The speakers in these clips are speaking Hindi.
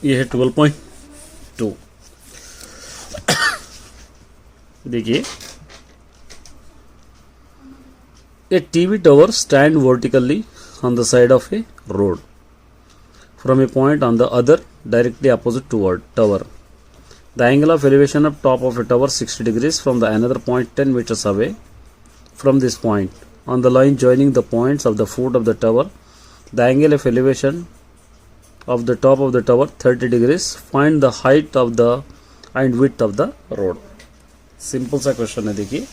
ये है 12.2। देखिए, a TV tower stand vertically on the side of a road from a point on the other directly opposite toward tower. The angle of elevation of top of a tower 60 degrees from the another point 10 meters away from this point. On the line joining the points of the foot of the tower, the angle of elevation of the top of the tower 30 degrees. Find the height of the and width of the road. Simple सा क्वेश्चन है। देखिए,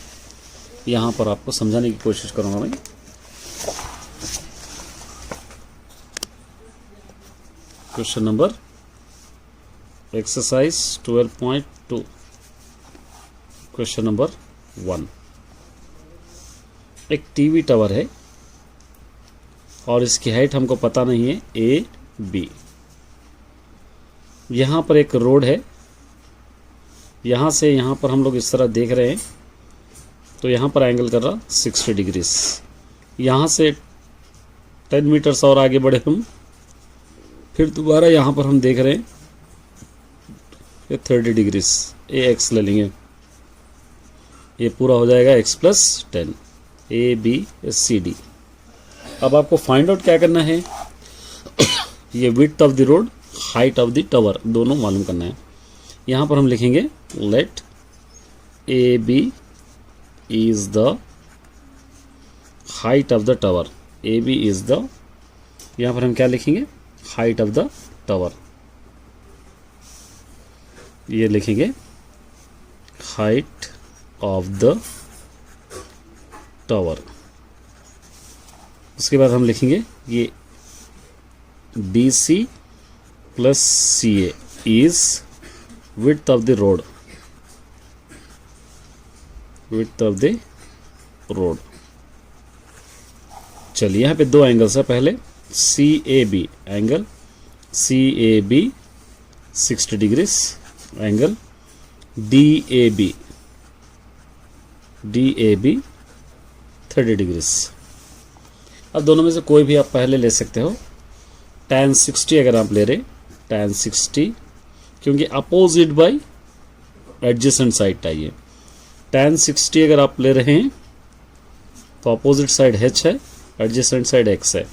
यहाँ पर आपको समझाने की कोशिश करूँगा मैं। Question number exercise 12.2 question number 1। एक टीवी टावर है और इसकी हाइट हमको पता नहीं है, ए बी। यहाँ पर एक रोड है, यहाँ से यहाँ पर हम लोग इस तरह देख रहे हैं, तो यहाँ पर एंगल कर रहा 60 डिग्रीज। यहाँ से 10 मीटर्स और आगे बढ़े हम, फिर दोबारा यहाँ पर हम देख रहे हैं ये 30 डिग्रीज। ए एक्स ले लेंगे, ये पूरा हो जाएगा x plus 10, A B C D. अब आपको फाइंड आउट क्या करना है, ये width of the road, height of the tower, दोनों मालूम करना है। यहाँ पर हम लिखेंगे let A B is the height of the tower. A B is the, यहाँ पर हम क्या लिखेंगे, हाइट ऑफ द टावर। ये लिखेंगे हाइट ऑफ द टावर। उसके बाद हम लिखेंगे ये B C plus C A is width of the road, width of the road. चलिए, यहाँ पे दो एंगल्स है। पहले C A B angle, C A B 60 degrees, angle D A B 30 degrees. अब दोनों में से कोई भी आप पहले ले सकते हो। tan 60 अगर आप ले रहे, tan 60, क्योंकि अपोजिट बाई एडजेसेंट साइड चाहिए। tan 60 अगर आप ले रहे हैं तो अपोजिट साइड h है, एडजेसेंट साइड x है।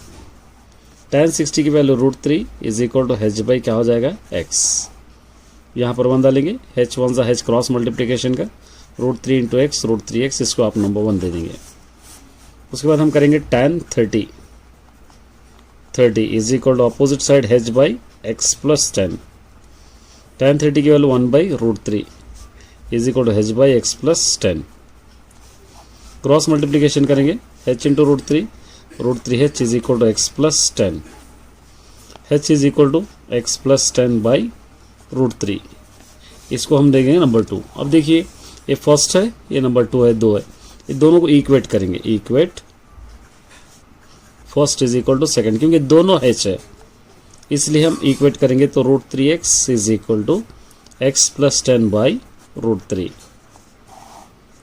tan 60 की value √3 is equal to h by क्या हो जाएगा, x। यहाँ पर 1 डालेंगे, h1 सा h क्रॉस मल्टीप्लिकेशन का, √3 इंटू एक्स, √3x, इसको आप नंबर 1 दे देंगे। उसके बाद हम करेंगे tan 30 is equal to opposite side h by x plus 10। tan 30 की value 1 by √3 is equal to h by x plus 10। Cross multiplication करेंगे, h into √3h is equal to x plus 10। h is equal to x plus 10 by √3, इसको हम देंगे नंबर 2। अब देखिए, ये फर्स्ट है, ये नंबर 2 है, 2 है, ये दोनों को इक्वेट करेंगे। Equate first is equal to second, क्योंकि दोनों h है इसलिए हम इक्वेट करेंगे। तो √3x is equal to x plus 10 by √3।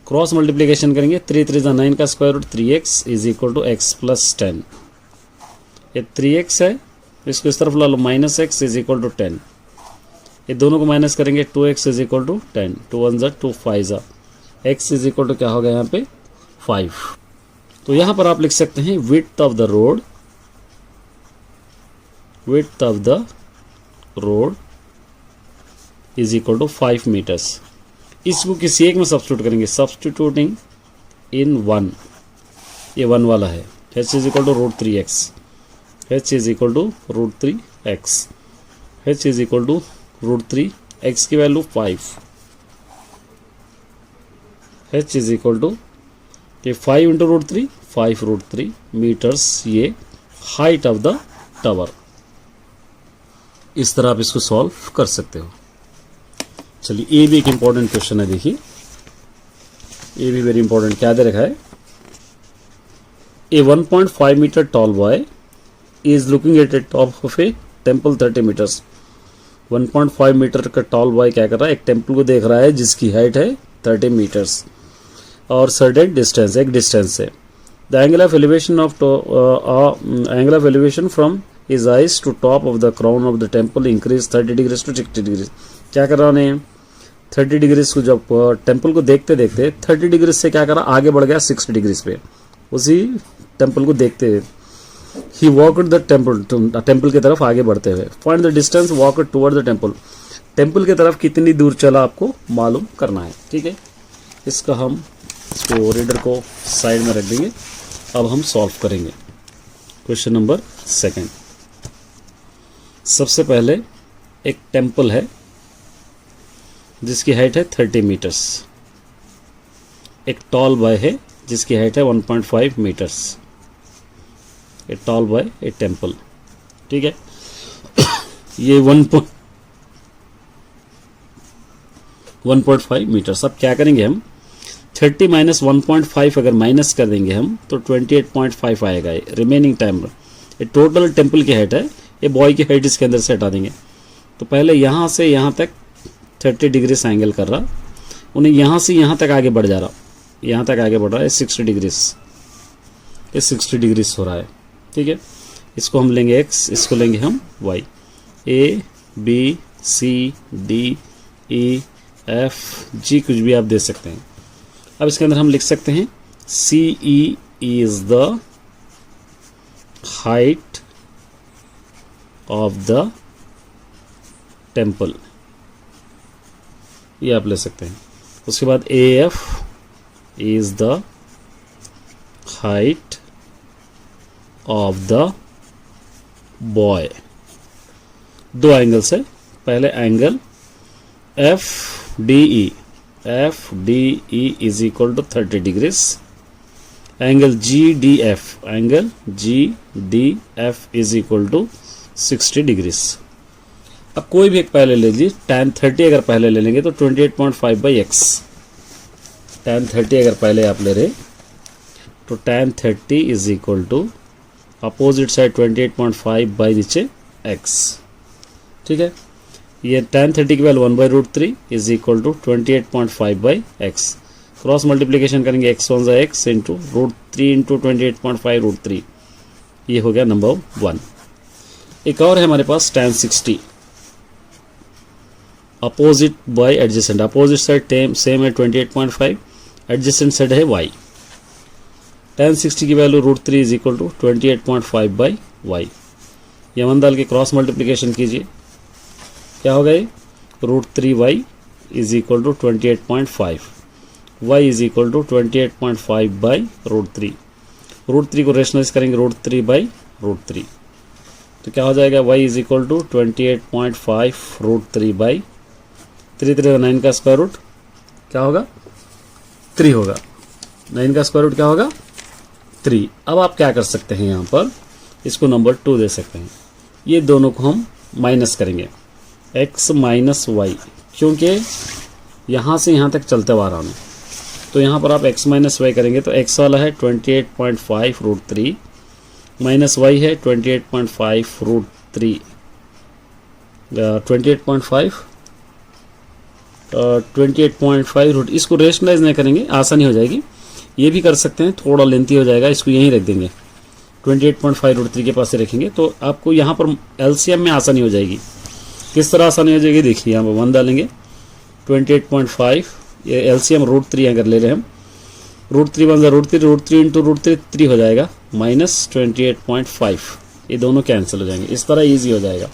Cross multiplication करेंगे, 3 3 9 का square root, 3x is equal to x plus 10। ये 3x है, इसको इस तरफ ला लो, minus x is equal to 10। ये दोनों को माइनस करेंगे, 2x इज इक्वल टू 10, 2 1 ज़ा 2 5 ज़ा, x इज इक्वल टू क्या होगा यहाँ पे 5। तो यहाँ पर आप लिख सकते हैं width of the road, width of the road is equal to 5 metres. इसको किसी एक में सब्स्टिट्यूट करेंगे, सब्स्टिट्यूटिंग इन 1, ये 1 वाला है, h is equal to √3x, h is equal to √3x, h is equal to √3, x की value 5, h is equal to ये 5 इंटू √3, 5 √3 मीटर्स, ये हाइट ऑफ द टावर। इस तरह आप इसको सॉल्व कर सकते हो। चलिए, ये भी एक इंपॉर्टेंट क्वेश्चन है। देखिए, ये भी वेरी इंपॉर्टेंट, क्या दे रखा है, a 1.5 metre tall boy is looking at a top of a temple 30 metres. 1.5 metre का टॉल बॉय क्या कर रहा है, एक टेम्पल को देख रहा है जिसकी हाइट है 30 मीटर्स और सर्टेन डिस्टेंस, एक डिस्टेंस है। The angle of elevation from is eyes to top of the crown of the temple increase 30 degrees to 60 degrees. क्या कर रहा है 30 डिग्रीज को, जब टेम्पल को देखते देखते 30 डिग्रीज से क्या करा आगे बढ़ गया 60 डिग्रीज पे, उसी टेम्पल को देखते हुए। ही वॉकड द टेम्पल की तरफ आगे बढ़ते हुए। Find the distance walked toward the temple, temple की तरफ कितनी दूर चला आपको मालूम करना है। ठीक है, इसका हम इसको रीडर को साइड में रख देंगे। अब हम सॉल्व करेंगे क्वेश्चन नंबर 2। सबसे पहले एक टेम्पल है जिसकी हाइट है 30 मीटर्स, एक टॉल बॉय है जिसकी हाइट है 1.5 metres. A tall boy a temple, ठीक है। ये 1.5 मीटर्स। अब क्या करेंगे हम 30 माइनस 1.5 अगर माइनस कर देंगे हम तो 28.5 आएगा। ये रिमेनिंग टाइम ये टोटल टेम्पल की हाइट है, ये बॉय की हाइट इसके अंदर से हटा देंगे। तो पहले यहाँ से यहाँ तक 30 डिग्री से एंगल कर रहा, उन्हें यहाँ से यहाँ तक आगे बढ़ जा रहा, यहाँ तक आगे बढ़ रहा है 60 डिग्रीज, ये 60 डिग्रीज हो रहा है। ठीक है, इसको हम लेंगे x, इसको लेंगे हम y। A B C D E F G कुछ भी आप दे सकते हैं। अब इसके अंदर हम लिख सकते हैं CE is the height of the temple, ये आप ले सकते हैं। उसके बाद AF is the height of the boy। दो एंगल्स है, पहले angle FDE is equal to 30 degrees, angle GDF is equal to 60 degrees. अब कोई भी एक पहले ले लीजिए, tan 30 अगर पहले ले लेंगे तो 28.5/x, tan 30 अगर पहले आप ले रहे तो tan 30 is equal to opposite side 28.5 by नीचे x। ठीक है, ये tan 30 की value 1/√3 is equal to 28.5/x। Cross multiplication करेंगे x 1 x इंटू √3 इंटू 28.5√3, ये हो गया नंबर 1। एक और है हमारे पास tan 60 opposite by adjacent, opposite side same है 28.5, एडजेसेंट साइड है y। tan 60 की value √3 is equal to 28.5/y। यमन डाल के क्रॉस मल्टीप्लीकेशन कीजिए, क्या होगा ये √3y is equal to 28.5, y is equal to 28.5/√3। √3 को रेशनलाइज करेंगे √3/√3, तो क्या हो जाएगा y इज इक्वल टू 28.5√3/3। 3 9 का स्क्वायर रूट क्या होगा 3 होगा, 9 का स्क्वायर रूट क्या होगा 3। अब आप क्या कर सकते हैं, यहाँ पर इसको नंबर 2 दे सकते हैं। ये दोनों को हम माइनस करेंगे x माइनस वाई, क्योंकि यहाँ से यहाँ तक चलते हुआ रहा हूँ, तो यहाँ पर आप x माइनस वाई करेंगे तो x वाला है 28.5√3 माइनस y है 28.5√3, 28.5 इसको रेशनलाइज नहीं करेंगे, आसानी हो जाएगी। ये भी कर सकते हैं, थोड़ा लेंथी हो जाएगा, इसको यहीं रख देंगे 28.5√3 के पास से रखेंगे तो आपको यहाँ पर एलसीएम में आसानी हो जाएगी। किस तरह आसानी हो जाएगी देखिए, यहाँ पर 1 डालेंगे 28.5, ये एलसीएम √3 अगर ले रहे हैं हम, √3 1 √3 इंटू √3 3 हो जाएगा माइनस 28.5, ये दोनों कैंसिल हो जाएंगे। इस तरह ईजी हो जाएगा।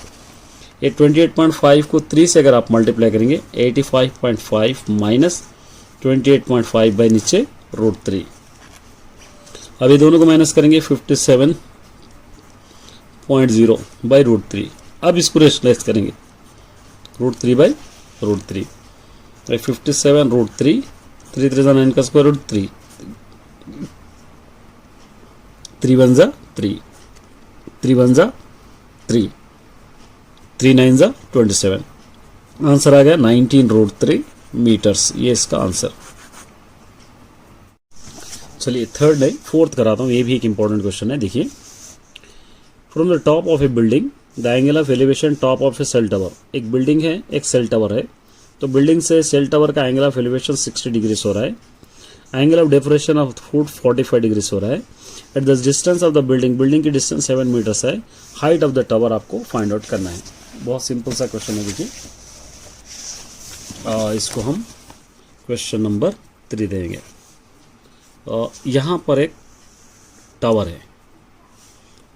ये 28.5 को 3 से अगर आप मल्टीप्लाई करेंगे 85.5 माइनस 28.5 बाई नीचे √3। अब ये दोनों को माइनस करेंगे 57.0 बाई √3। अब इसको रेशनलाइज करेंगे √3/√3, 57√3, 3 3 9 का स्क्वायर रूट 3, 3 1 3, 3 1 3, 3 9 27। आंसर आ गया 19√3 मीटर्स, ये इसका आंसर। चलिए थर्ड नहीं, फोर्थ कराता हूँ, ये भी एक इंपॉर्टेंट क्वेश्चन है। देखिए, from the top of a building the angle of elevation top of a cell tower. एक बिल्डिंग है, एक सेल टावर है, तो बिल्डिंग से सेल टावर का एंगल ऑफ एलिवेशन 60 डिग्री हो रहा है। Angle of depression of foot 45 degrees हो रहा है। At the distance of the building की डिस्टेंस 7 मीटर्स है। हाइट ऑफ द टावर आपको फाइंड आउट करना है। बहुत सिंपल सा क्वेश्चन है। देखिए इसको हम क्वेश्चन नंबर 3 देंगे। यहाँ पर एक टावर है,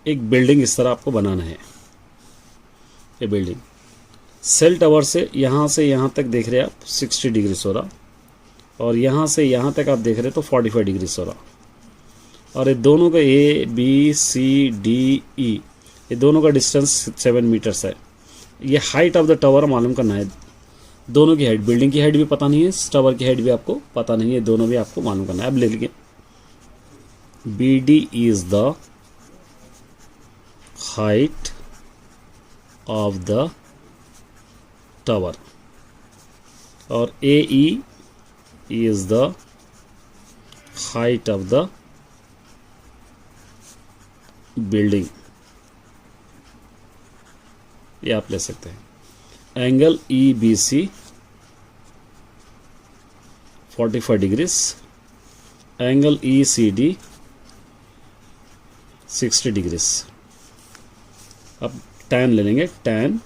एक बिल्डिंग इस तरह आपको बनाना है। ये बिल्डिंग सेल टावर से यहाँ तक देख रहे हैं आप 60 डिग्रीज हो रहा, और यहाँ से यहाँ तक आप देख रहे तो 45 डिग्रीज हो रहा। और ये दोनों का ए बी सी डी ई, ये दोनों का डिस्टेंस 7 मीटर्स है। ये हाइट ऑफ द टावर मालूम करना है। दोनों की हाइट, बिल्डिंग की हाइट भी पता नहीं है, टावर की हाइट भी आपको पता नहीं है, दोनों भी आपको मालूम करना है। अब ले लीजिए B D is the height of the tower और A E is the height of the building। ये आप ले सकते हैं। Angle E B C 45 degrees, angle E C D 60 degrees. अब tan ले लेंगे, tan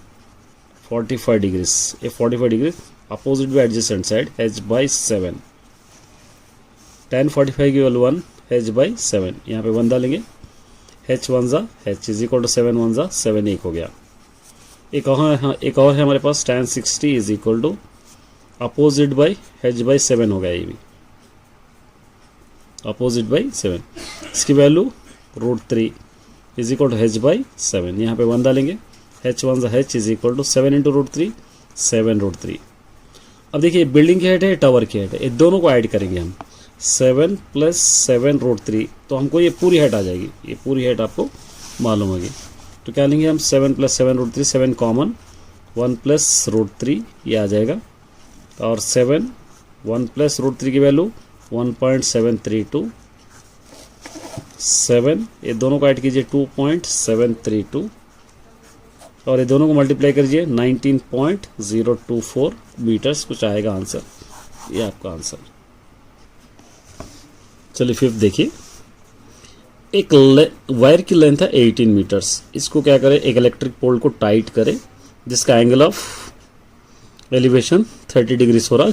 45 डिग्रीज। ये 45 degrees opposite by adjacent side h by 7। tan 45 की वैल्यू 1 h बाई 7। यहाँ पे 1 डालेंगे, h 1 जा h इज इक्वल टू 7 1 जा 7 1 हो गया। एक और है हमारे पास tan 60 is equal to opposite by h by 7 हो गया। ये भी अपोजिट बाई 7, इसकी value √3 is equal to h by 7। यहाँ पे 1 डालेंगे, h 1 जा h is equal to 7 into √3 7√3। अब देखिए बिल्डिंग की हाइट है, टावर की हाइट है, ये दोनों को ऐड करेंगे हम 7 + 7√3, तो हमको ये पूरी हाइट आ जाएगी। ये पूरी हाइट आपको मालूम होगी। तो क्या लेंगे हम 7 + 7√3, 7 कॉमन, 1 + √3 ये आ जाएगा, और 7 1 + √3 की वैल्यू 1.732, 7 ये दोनों को ऐड कीजिए 2.732, और ये दोनों को मल्टीप्लाई करिए 19.024 मीटर्स कुछ आएगा आंसर। ये आपका आंसर। चलिए फिफ्थ देखिए, एक वायर की लेंथ है 18 मीटर्स। इसको क्या करें, एक इलेक्ट्रिक पोल को टाइट करें जिसका एंगल ऑफ एलिवेशन 30 डिग्रीज हो रहा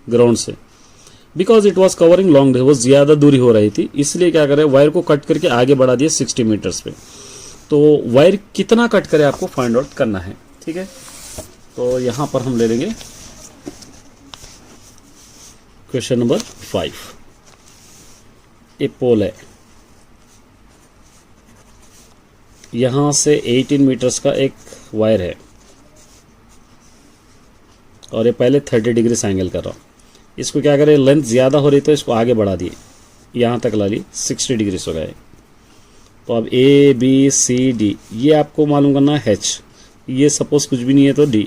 ग्राउंड से। Because it was covering long, वो ज़्यादा दूरी हो रही थी, इसलिए क्या करें वायर को कट करके आगे बढ़ा दिए 60 मीटर्स पे। तो वायर कितना कट करे आपको फाइंड आउट करना है। ठीक है, तो यहां पर हम ले लेंगे क्वेश्चन नंबर 5। एक पोल है, यहां से 18 मीटर्स का एक वायर है, और ये पहले 30 डिग्री से एंगल कर रहा हूं। इसको क्या करें, लेंथ ज़्यादा हो रही तो इसको आगे बढ़ा दिए, यहां तक ला ली, 60 डिग्री हो गए। तो अब ए बी सी डी ये आपको मालूम करना है h, ये सपोज कुछ भी नहीं है तो d।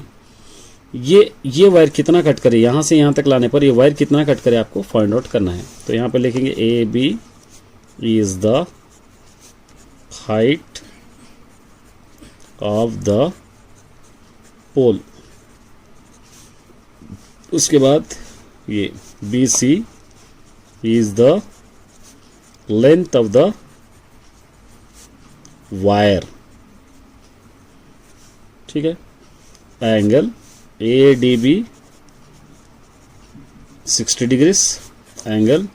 ये वायर कितना कट करे, यहाँ से यहाँ तक लाने पर ये वायर कितना कट करे आपको फाइंड आउट करना है। तो यहाँ पे लिखेंगे A B is the height of the pole. उसके बाद ये B C is the length of the wire. ठीक है, angle A D B 60 degrees, angle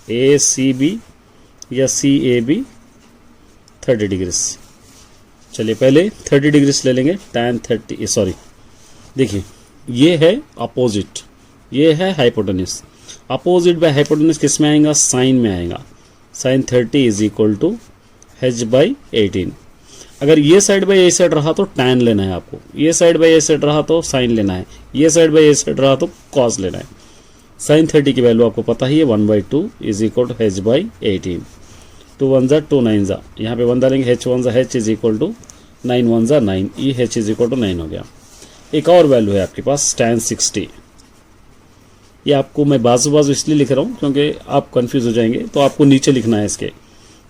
A C B या सी ए बी 30 डिग्रीज। चलिए पहले 30 डिग्रीज ले लेंगे, tan 30, सॉरी देखिए ये है अपोजिट, ये है हाइपोटेन्यूज। अपोजिट बाय हाइपोटेन्यूज किस में आएगा, साइन में आएगा। Sine 30 is equal to h by 18। अगर ये साइड बाई ये साइड रहा तो tan लेना है आपको, ये साइड बाई ये साइड रहा तो साइन लेना है, ये साइड बाई ये साइड रहा तो cos लेना है। साइन 30 की वैल्यू आपको पता ही है 1/2 is equal to h by 18। 2 1 जा 2 9 जा, यहाँ पे 1 डालेंगे, h 1 जा h इज इक्वल टू 9 1 जा 9, ई h इज इक्वल टू 9 हो गया। एक और वैल्यू है आपके पास tan 60। ये आपको मैं बाजू इसलिए लिख रहा हूँ क्योंकि आप कंफ्यूज हो जाएंगे, तो आपको नीचे लिखना है इसके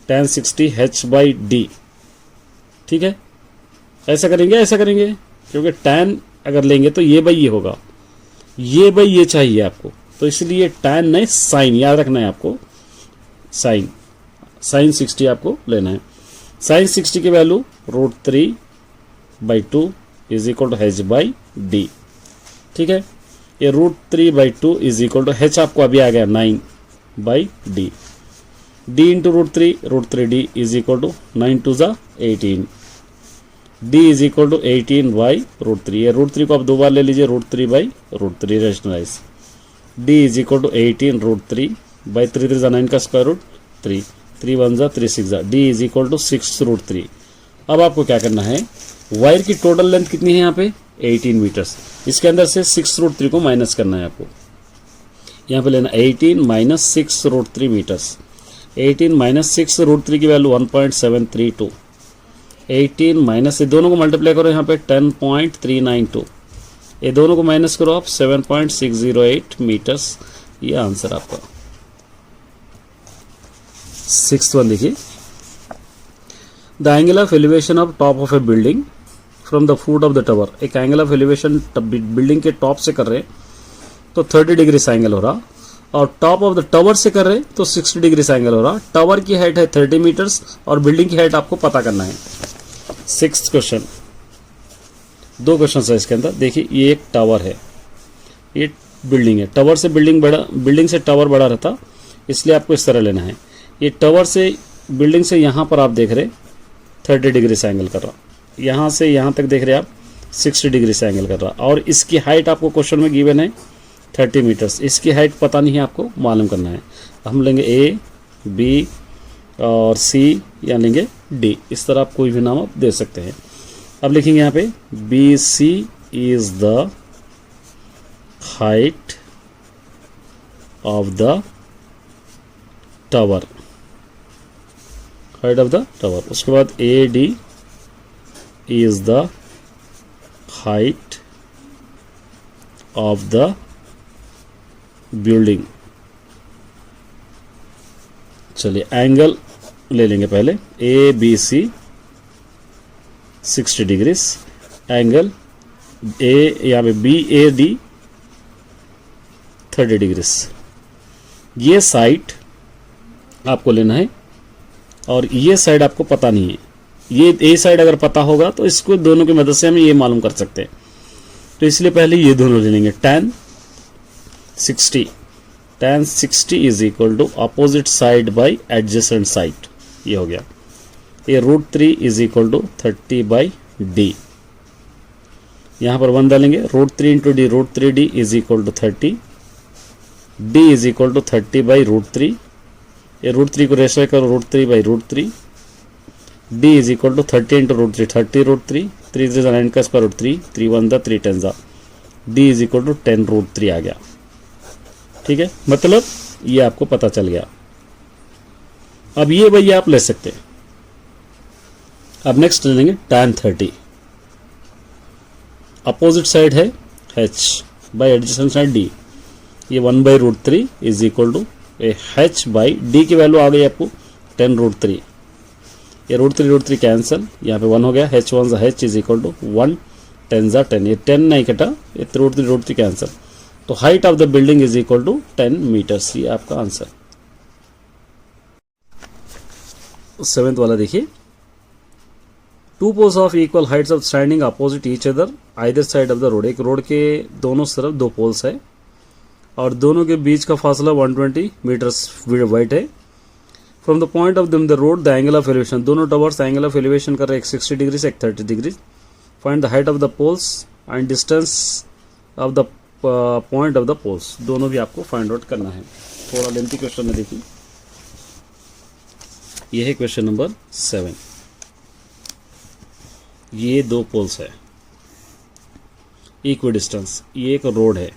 tan 60 h बाई डी। ठीक है, ऐसा करेंगे क्योंकि tan अगर लेंगे तो ये बाई ये होगा, ये बाई ये चाहिए आपको, तो इसलिए tan नहीं साइन याद रखना है आपको, साइन 60 आपको लेना है। साइन 60 की value √3/2 is equal to h by D. ठीक है, ये √3/2 इज इक्वल टू h आपको अभी आ गया 9/d, d into √3 d is equal to 9 2 ज़ा 18, d इज इक्वल टू 18/√3। ये √3 को आप दो बार ले लीजिए, √3/√3 rationalise, d is equal to 18√3/3 3 9 का स्क्वायर रूट 3, 3 1 ज़ा 3 6 ज़ा, d इज इक्वल टू 6√3। अब आपको क्या करना है, वायर की टोटल लेंथ कितनी है यहाँ पे 18 मीटर्स, इसके अंदर से 6√3 को माइनस करना है आपको। यहाँ पे लेना 18 माइनस 6√3 मीटर्स। 18 माइनस 6√3 की वैल्यू 1.732, 18 माइनस ये दोनों को मल्टीप्लाई करो यहाँ पे 10.392, ये दोनों को माइनस करो आप 7.608 मीटर्स। ये आंसर आपका। 6th वन देखिए, the angle of elevation of top of a building from the foot of the tower. एक एंगल ऑफ एलिवेशन बिल्डिंग के टॉप से कर रहे हैं तो 30 डिग्री एंगल हो रहा, और टॉप ऑफ द टावर से कर रहे हैं तो 60 डिग्री एंगल हो रहा। टावर की हाइट है 30 मीटर्स और बिल्डिंग की हाइट आपको पता करना है। 6th क्वेश्चन, दो क्वेश्चन है इसके अंदर। देखिए ये एक टावर है, ये बिल्डिंग है, टावर से बिल्डिंग बड़ा, बिल्डिंग से टावर बड़ा रहता, इसलिए आपको इस तरह लेना है। ये टावर से बिल्डिंग से यहाँ पर आप देख रहे 30 डिग्री से एंगल कर रहा, यहाँ से यहाँ तक देख रहे आप 60 डिग्री से एंगल कर रहा, और इसकी हाइट आपको क्वेश्चन में गिवन है 30 मीटर्स। इसकी हाइट पता नहीं है, आपको मालूम करना है। हम लेंगे ए, बी और सी या लेंगे डी, इस तरह आप कोई भी नाम आप दे सकते हैं। अब लिखेंगे यहाँ पे B C is the height of the tower, height of the tower. उसके बाद A D is the height of the building. चलिए एंगल ले लेंगे पहले, A B C 60 degrees, angle A यहाँ पे बी ए डी 30 डिग्रीज। ये साइड आपको लेना है और ये साइड आपको पता नहीं है। ये ए साइड अगर पता होगा तो इसको दोनों की मदद से हम ये मालूम कर सकते हैं, तो इसलिए पहले ये दोनों ले लेंगे। tan 60 is equal to opposite side by adjacent side, ये हो गया। ये √3 इज इक्वल टू 30/d, यहाँ पर 1 डालेंगे, √3 into D, √3d is equal to 30, d is equal to 30/√3। ये √3 को रेशो करो, √3/√3, d is equal to 30 into √3, 30√3, 3 3 9 का square root 3, 3 1 3 10 d is equal to 10√3 आ गया। ठीक है, मतलब ये आपको पता चल गया। अब ये भैया आप ले सकते हैं। अब नेक्स्ट ले लेंगे tan 30, अपोजिट साइड है h by adjacent side d, ये 1/√3 is equal to h by d की वैल्यू आ गई आपको 10√3, ये √3 कैंसिल, यहाँ पे 1 हो गया, h1 h is equal to 1 10 10, ये 10 नहीं कटा, ये √3 कैंसिल, तो height of the building is equal to 10 metres. ये आपका आंसर। 7th वाला देखिए, 2 poles of equal heights of standing opposite each other either side of the road. एक रोड के दोनों तरफ 2 पोल्स है और दोनों के बीच का फासला 120 मीटर्स वाइड है। From the point of the road the angle of elevation, दोनों टावर्स एंगल ऑफ एलिवेशन कर रहे, एक 60 डिग्री से एक 30 degree. Find the height of the poles and distance of the point of the poles, दोनों भी आपको फाइंड आउट करना है। थोड़ा लेंथी क्वेश्चन है, देखिए ये है क्वेश्चन नंबर 7। ये 2 पोल्स है, इक्वी डिस्टेंस, ये एक रोड है,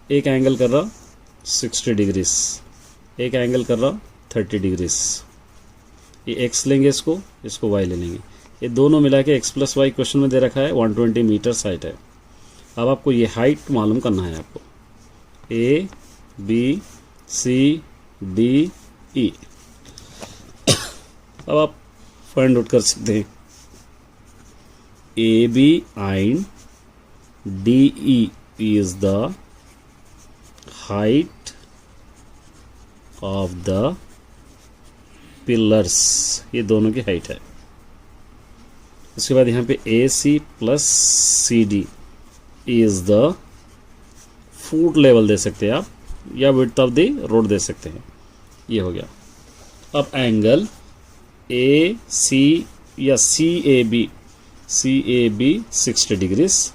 एक एंगल कर रहा 60 डिग्रीज, एक एंगल कर रहा 30 डिग्रीज। ये x लेंगे, इसको y ले लेंगे, ये दोनों मिला के x + y क्वेश्चन में दे रखा है 120 मीटर्स हाइट है। अब आपको ये हाइट मालूम करना है, आपको A B C D E। अब आप फाइंड आउट कर सकते हैं AB and DE is the height of the pillars, ये दोनों की हाइट है। उसके बाद यहाँ पे AC plus CD is the foot level दे सकते हैं आप, या विड्थ ऑफ द रोड दे सकते हैं। ये हो गया। अब एंगल AC या CAB 60 degrees,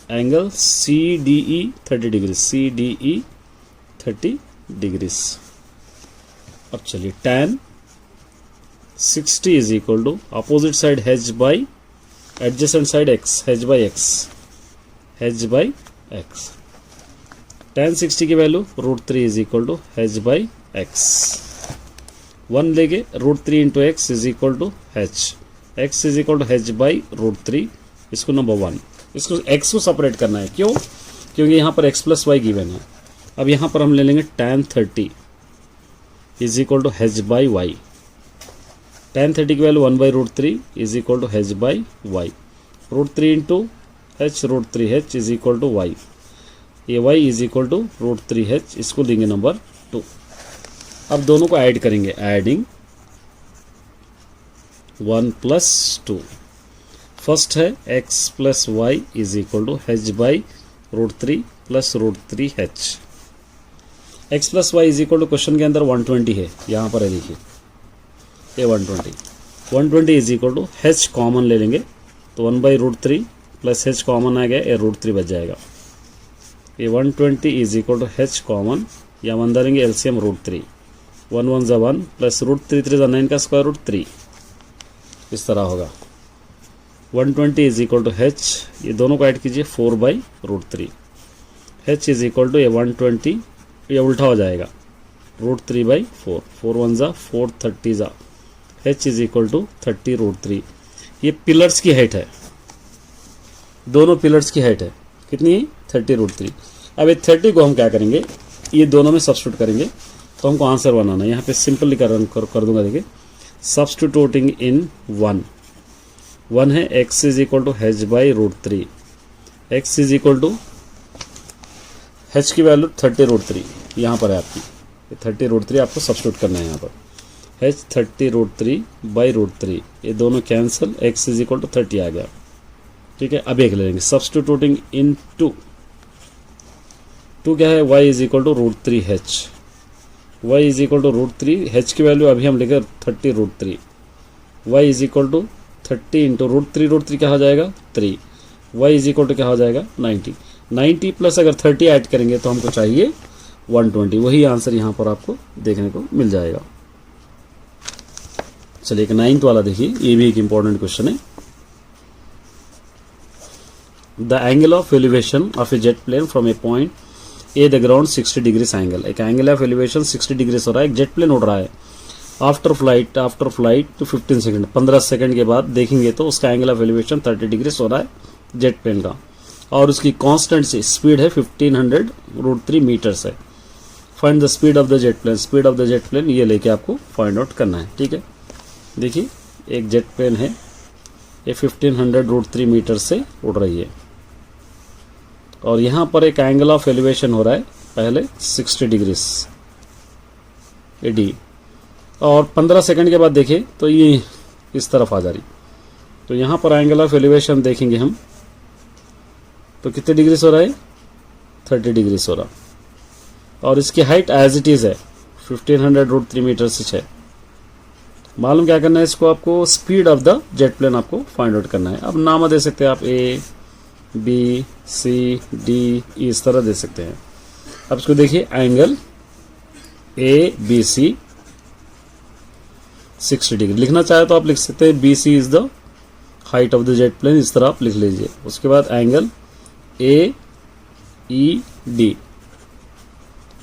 angle CDE 30 degrees, CDE 30 degrees. अब चलिए tan 60 is equal to opposite side h by adjacent side x, h by x। tan 60 की value √3 is equal to h by x। 1 लेके √3 into x is equal to h, x is equal to h by √3। इसको नंबर 1, इसको x को सेपरेट करना है। क्यों? क्योंकि यहाँ पर x प्लस वाई गिवन है। अब यहाँ पर हम ले लेंगे tan 30 is equal to h by y. tan 30 की value 1 by √3 is equal to h by y. √3 into h, √3h is equal to y। ये y is equal to √3h, इसको देंगे नंबर 2। अब दोनों को ऐड करेंगे, एडिंग 1 प्लस 2। फर्स्ट है x plus y is equal to h by √3 plus √3h। x plus y is equal to question के अंदर 120 है, यहाँ पर है देखिए ये 120 is equal to h common ले लेंगे तो 1 बाई √3 प्लस h कॉमन आ गया, ये √3 बच जाएगा। ये 120 is equal to h common, या वन डालेंगे एलसीएम √3, 1 1 ज़ा 1 प्लस √3 3 ज़ा 9 का स्क्वायर रूट 3, इस तरह होगा। 120 इज इक्वल टू h, ये दोनों को ऐड कीजिए 4 by √3। h is equal to ये 120, ये उल्टा हो जाएगा √3 बाई 4, 4 1 ज़ा 4 30 ज़ा, h इज इक्वल टू 30 √3। ये पिलर्स की हाइट है, दोनों पिलर्स की हाइट है कितनी है 30 √3। अब ये 30 को हम क्या करेंगे, ये दोनों में सब्स्टिट्यूट करेंगे तो हमको आंसर बनाना है। यहाँ पे सिंपली कर दूंगा, देखिए सब्स्टिट्यूटिंग इन 1 है x is equal to h by √3, x is equal to h की वैल्यू 30 √3 यहाँ पर है आपकी, 30 √3 आपको सब्स्टिट्यूट करना है यहाँ पर। h 30 √3 बाई √3, ये दोनों cancel, x is equal to 30 आ गया। ठीक है, अब एक ले लेंगे सब्स्टिट्यूटिंग इन 2 क्या है, y is equal to √3h, y is equal to √3, h की वैल्यू अभी हम लेकर 30 √3, y is equal to 30 into √3 क्या हो जाएगा 3, y इज इक्वल टू क्या हो जाएगा 90 प्लस अगर 30 ऐड करेंगे तो हमको चाहिए 120, वही आंसर यहाँ पर आपको देखने को मिल जाएगा। चलिए एक 9th वाला देखिए, ये भी एक इंपॉर्टेंट क्वेश्चन है। The angle of elevation of a jet plane from a point a the ground 60 degrees angle, एक एंगल ऑफ एलिवेशन 60 डिग्रीज हो रहा है, एक जेट प्लेन उड़ रहा है। After flight to 15 second, 15 second के बाद देखेंगे तो उसका एंगल ऑफ एलिवेशन 30 डिग्रीज हो रहा है जेट प्लेन का, और उसकी कांस्टेंट से स्पीड है 1500 √3 मीटर्स है। Find the speed of the jet plane, speed of the jet plane ये लेके आपको फाइंड आउट करना है। ठीक है, देखिए एक जेट प्लेन है, ये 1500 √3 मीटर से उड़ रही है, और यहाँ पर एक एंगल ऑफ एलिवेशन हो रहा है पहले 60 डिग्रीज एडी, और 15 सेकंड के बाद देखें तो ये इस तरफ आ जा रही, तो यहाँ पर एंगल ऑफ एलिवेशन देखेंगे हम तो कितने डिग्रीज हो रहा है 30 डिग्रीज हो रहा, और इसकी हाइट एज इट इज़ है 1500 √3 मीटर से है। मालूम क्या करना है इसको, आपको speed of the jet plane आपको फाइंड आउट करना है। अब नाम दे सकते हैं आप A B C D E, इस तरह दे सकते हैं। अब इसको देखिए एंगल ABC 60 डिग्री लिखना चाहे तो आप लिख सकते हैं, BC is the height of the jet plane, इस तरह आप लिख लीजिए। उसके बाद एंगल AED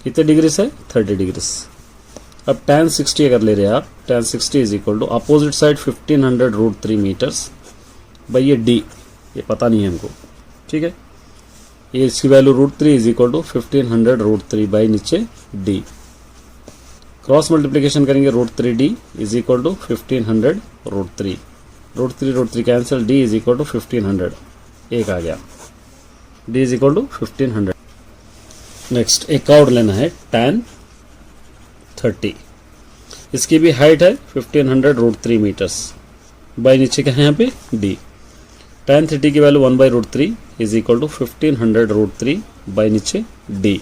कितने डिग्री है 30 डिग्री। अब tan 60 अगर ले रहे हैं आप, tan 60 is equal to opposite side 1500 √3 metres भाई, ये D ये पता नहीं है हमको। ठीक है, ये इसकी value √3 is equal to 1500 √3 by नीचे D, क्रॉस मल्टीप्लिकेशन करेंगे √3D is equal to 1500 √3 cancel, D is equal to 1500 एक आ गया, D is equal to 1500। Next एक और लेना है tan 30, इसकी भी हाइट है 1500√3 मीटर्स, बाई नीचे क्या है यहाँ पे d। tan 30 की value 1/√3 is equal to 1500√3 by नीचे d,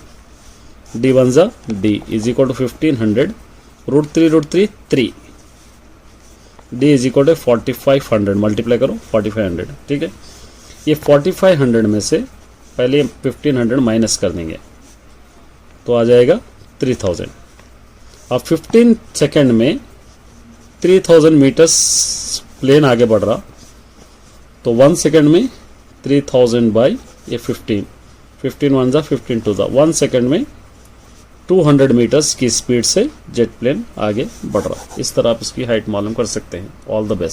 d वन जा d is equal to 1500√3 3, d is equal to 4500, multiply करो 4500, ठीक है। ये 4500 में से पहले 1500 माइनस कर देंगे तो आ जाएगा 3000। अब 15 सेकेंड में 3000 मीटर्स प्लेन आगे बढ़ रहा, तो 1 सेकेंड में 3000 बाई ये 15 1 जा 15 2 जा 1 सेकेंड में 200 मीटर्स की स्पीड से जेट प्लेन आगे बढ़ रहा। इस तरह आप इसकी हाइट मालूम कर सकते हैं। All the best.